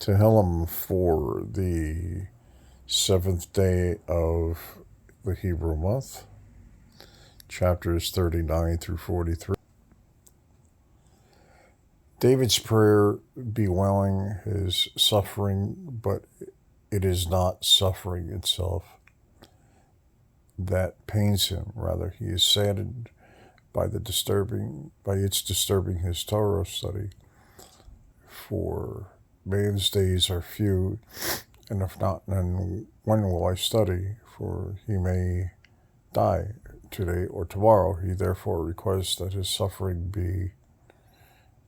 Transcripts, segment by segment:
Tehilim for the seventh day of the Hebrew month, chapters 39 through 43. David's prayer bewailing his suffering, but it is not suffering itself that pains him. Rather, he is saddened by its disturbing his Torah study. For man's days are few, and if not, then when will I study? For he may die today or tomorrow. He therefore requests that his suffering be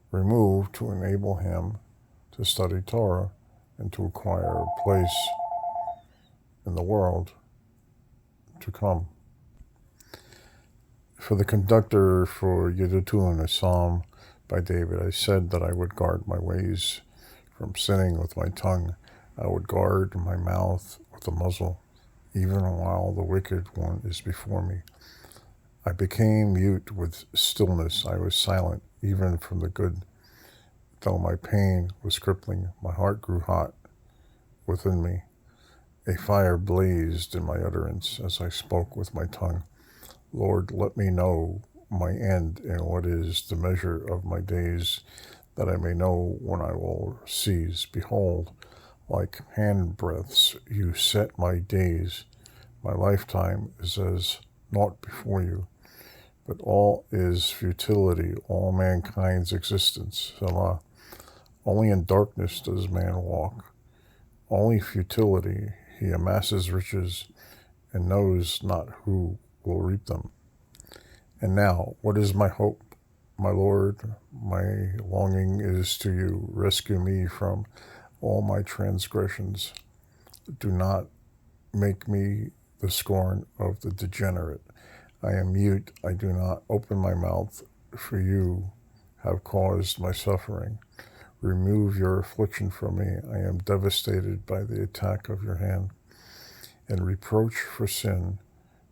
removed to enable him to study Torah and to acquire a place in the world to come. For the conductor for Yedutun, a psalm by David, I said that I would guard my ways from sinning with my tongue. I would guard my mouth with a muzzle, even while the wicked one is before me. I became mute with stillness. I was silent, even from the good. Though my pain was crippling, my heart grew hot within me. A fire blazed in my utterance as I spoke with my tongue. Lord, let me know my end and what is the measure of my days, that I may know when I will cease. Behold, like handbreadths you set my days. My lifetime is as naught before you. But all is futility, all mankind's existence. Selah. Only in darkness does man walk. Only futility. He amasses riches and knows not who will reap them. And now, what is my hope? My Lord, my longing is to you. Rescue me from all my transgressions. Do not make me the scorn of the degenerate. I am mute, I do not open my mouth, for you have caused my suffering. Remove your affliction from me. I am devastated by the attack of your hand. In reproach for sin,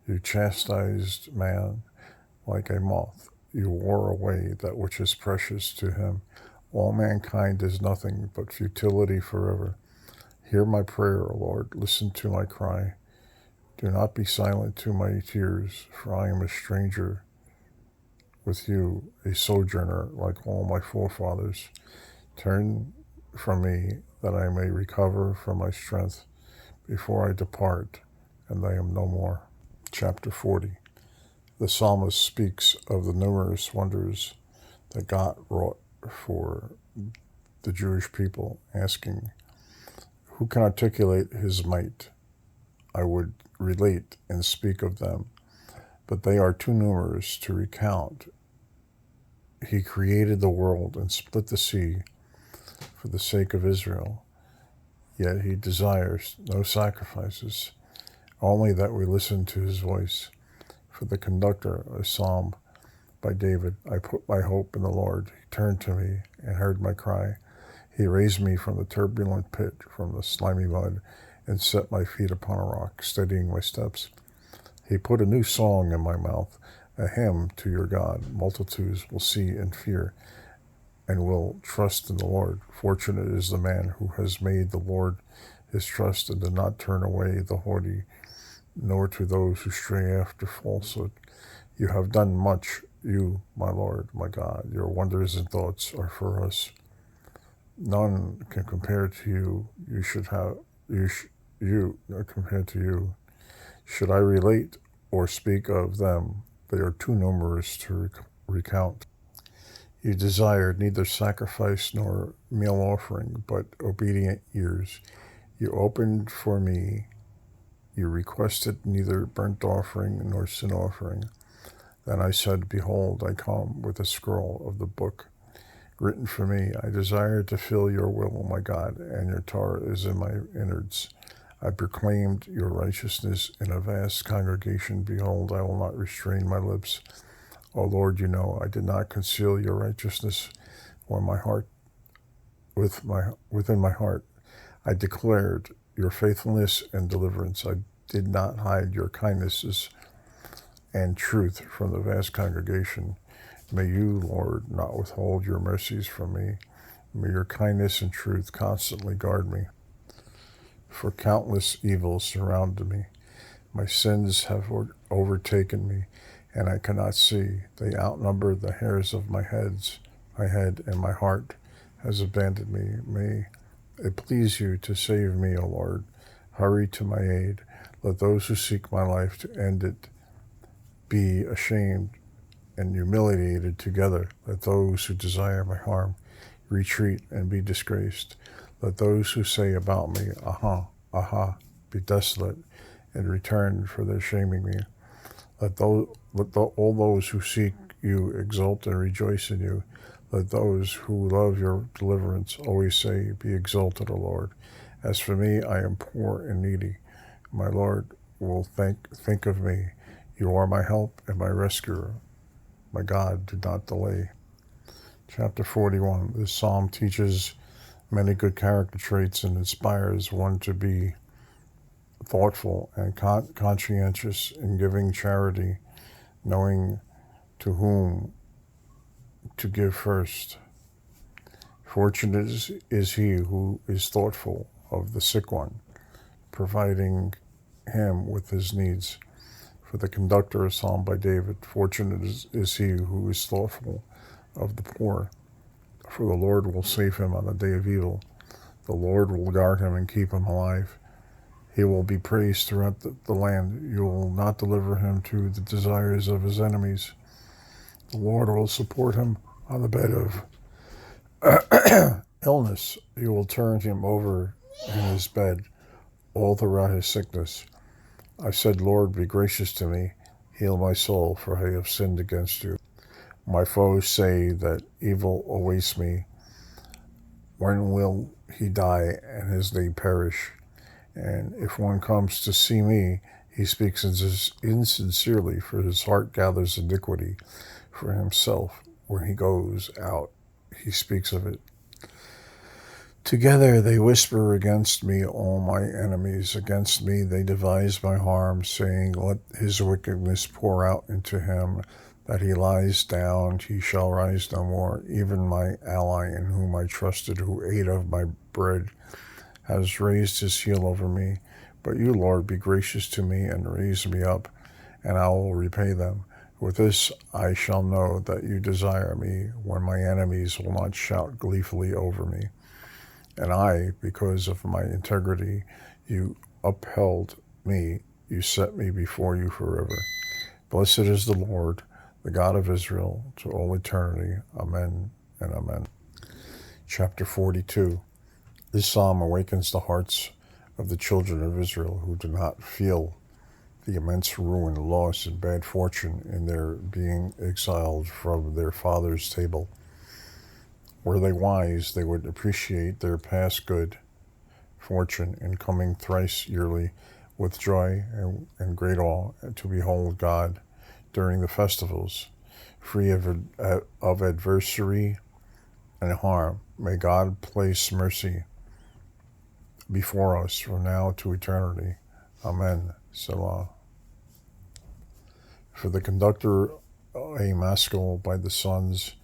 you chastised man like a moth. You wore away that which is precious to him. All mankind is nothing but futility forever. Hear my prayer, O Lord. Listen to my cry. Do not be silent to my tears, for I am a stranger with you, a sojourner like all my forefathers. Turn from me, that I may recover from my strength before I depart, and I am no more. Chapter 40. The psalmist speaks of the numerous wonders that God wrought for the Jewish people, asking, who can articulate his might? I would relate and speak of them, but they are too numerous to recount. He created the world and split the sea for the sake of Israel, yet he desires no sacrifices, only that we listen to his voice. For the conductor, a psalm by David, I put my hope in the Lord. He turned to me and heard my cry. He raised me from the turbulent pit, from the slimy mud, and set my feet upon a rock, steadying my steps. He put a new song in my mouth, a hymn to your God. Multitudes will see and fear, and will trust in the Lord. Fortunate is the man who has made the Lord his trust, and did not turn away the haughty, nor to those who stray after falsehood. You have done much, you, my Lord, my God. Your wonders and thoughts are for us. None can compare to you. Compared to you. Should I relate or speak of them? They are too numerous to recount. You desired neither sacrifice nor meal offering, but obedient ears. You opened for me. You requested neither burnt offering nor sin offering. Then I said, behold, I come with a scroll of the book written for me. I desire to feel your will, my God, and your Torah is in my innards. I proclaimed your righteousness in a vast congregation. Behold, I will not restrain my lips. O Lord, you know, I did not conceal your righteousness within my heart. I declared your faithfulness and deliverance. I did not hide your kindnesses and truth from the vast congregation. May you, Lord, not withhold your mercies from me. May your kindness and truth constantly guard me, for countless evils surrounded me. My sins have overtaken me, and I cannot see. They outnumber the hairs of my head, and my heart has abandoned me. May it please you to save me, O Lord. Hurry to my aid. Let those who seek my life to end it be ashamed and humiliated together. Let those who desire my harm retreat and be disgraced. Let those who say about me, aha, aha, be desolate and return for their shaming me. Let all those who seek you exult and rejoice in you. Let those who love your deliverance always say, be exalted, O Lord. As for me, I am poor and needy. My Lord will think of me. You are my help and my rescuer. My God, do not delay. Chapter 41. This psalm teaches many good character traits and inspires one to be thoughtful and conscientious in giving charity, knowing to whom to give first. Fortunate is he who is thoughtful of the sick one, providing him with his needs. For the conductor, a psalm by David, fortunate is he who is thoughtful of the poor, for the Lord will save him on the day of evil. The Lord will guard him and keep him alive. He will be praised throughout the land. You will not deliver him to the desires of his enemies. The Lord will support him on the bed of illness. You will turn him over in his bed all throughout his sickness. I said, Lord, be gracious to me. Heal my soul, for I have sinned against you. My foes say that evil awaits me. When will he die and his day perish? And if one comes to see me, he speaks insincerely, for his heart gathers iniquity for himself. When he goes out, he speaks of it. Together they whisper against me, all my enemies. Against me they devise my harm, saying, let his wickedness pour out into him, that he lies down, he shall rise no more. Even my ally in whom I trusted, who ate of my bread, has raised his heel over me. But you, Lord, be gracious to me and raise me up, and I will repay them. With this I shall know that you desire me, when my enemies will not shout gleefully over me. And I, because of my integrity, you upheld me. You set me before you forever. Blessed is the Lord, the God of Israel, to all eternity. Amen and amen. Chapter 42. This psalm awakens the hearts of the children of Israel who do not feel the immense ruin, loss, and bad fortune in their being exiled from their father's table. Were they wise, they would appreciate their past good fortune in coming thrice yearly with joy and great awe to behold God during the festivals, free of adversary and harm. May God place mercy before us from now to eternity. Amen. Selah. For the conductor, a maskil by the sons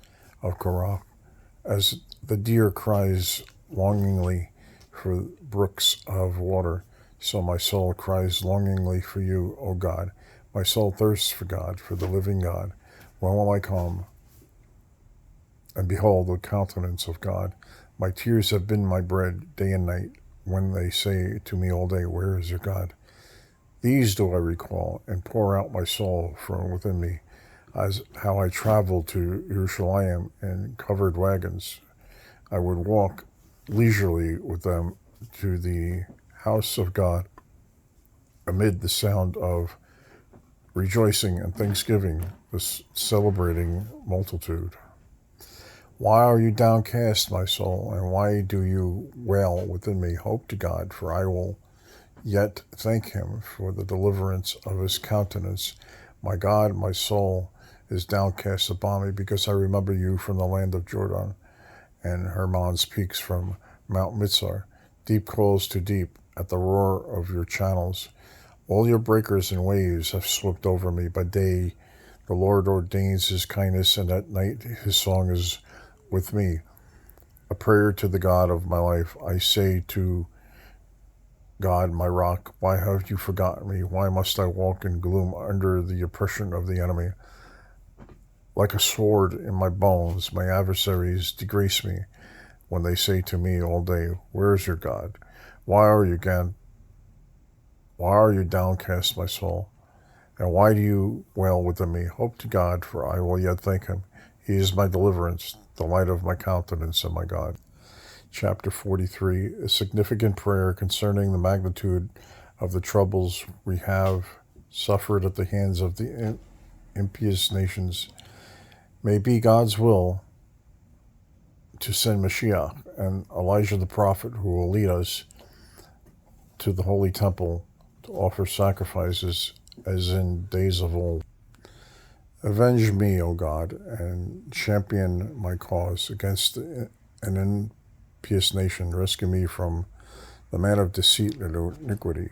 of Korah. As the deer cries longingly for brooks of water, so my soul cries longingly for you, O God. My soul thirsts for God, for the living God. When will I come and behold the countenance of God? My tears have been my bread day and night, when they say to me all day, where is your God? These do I recall, and pour out my soul from within me, as how I traveled to Jerusalem in covered wagons. I would walk leisurely with them to the house of God, amid the sound of rejoicing and thanksgiving, this celebrating multitude. Why are you downcast, my soul, and why do you wail within me? Hope to God, for I will yet thank him for the deliverance of his countenance. My God, my soul is downcast upon me, because I remember you from the land of Jordan, and Hermon's peaks from Mount Mitzar. Deep calls to deep at the roar of your channels. All your breakers and waves have swept over me. By day the Lord ordains his kindness, and at night his song is with me. a prayer to the God of my life. I say to God, my rock, why have you forgotten me? Why must I walk in gloom under the oppression of the enemy? Like a sword in my bones, my adversaries disgrace me when they say to me all day, where is your God? Why are you downcast, my soul? And why do you wail within me? Hope to God, for I will yet thank him. He is my deliverance, the light of my countenance, and my God. Chapter 43, a significant prayer concerning the magnitude of the troubles we have suffered at the hands of the impious nations. May be God's will to send Mashiach and Elijah the prophet, who will lead us to the holy temple to offer sacrifices as in days of old. Avenge me, O God, and champion my cause against an impious nation. Rescue me from the man of deceit and iniquity.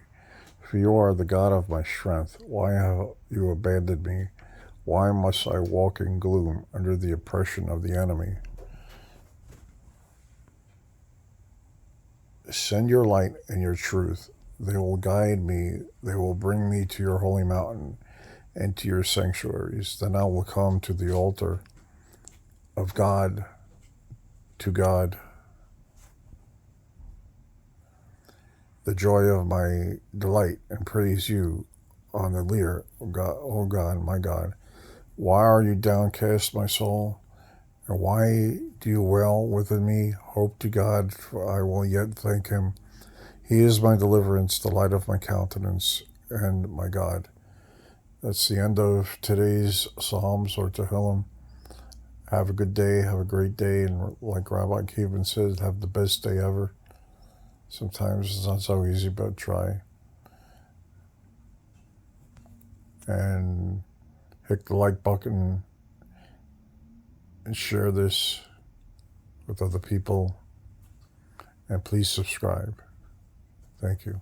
For you are the God of my strength. Why have you abandoned me? Why must I walk in gloom under the oppression of the enemy? Send your light and your truth. They will guide me. They will bring me to your holy mountain and to your sanctuaries. Then I will come to the altar of God, to God, the joy of my delight, and praise you on the lyre, O God, my God. Why are you downcast, my soul? And why do you wail within me? Hope to God, for I will yet thank him. He is my deliverance, the light of my countenance, and my God. That's the end of today's Psalms or Tehilim. Have a good day, have a great day, and like Rabbi Kevin says, have the best day ever. Sometimes it's not so easy, but try. And hit the like button and share this with other people. And please subscribe. Thank you.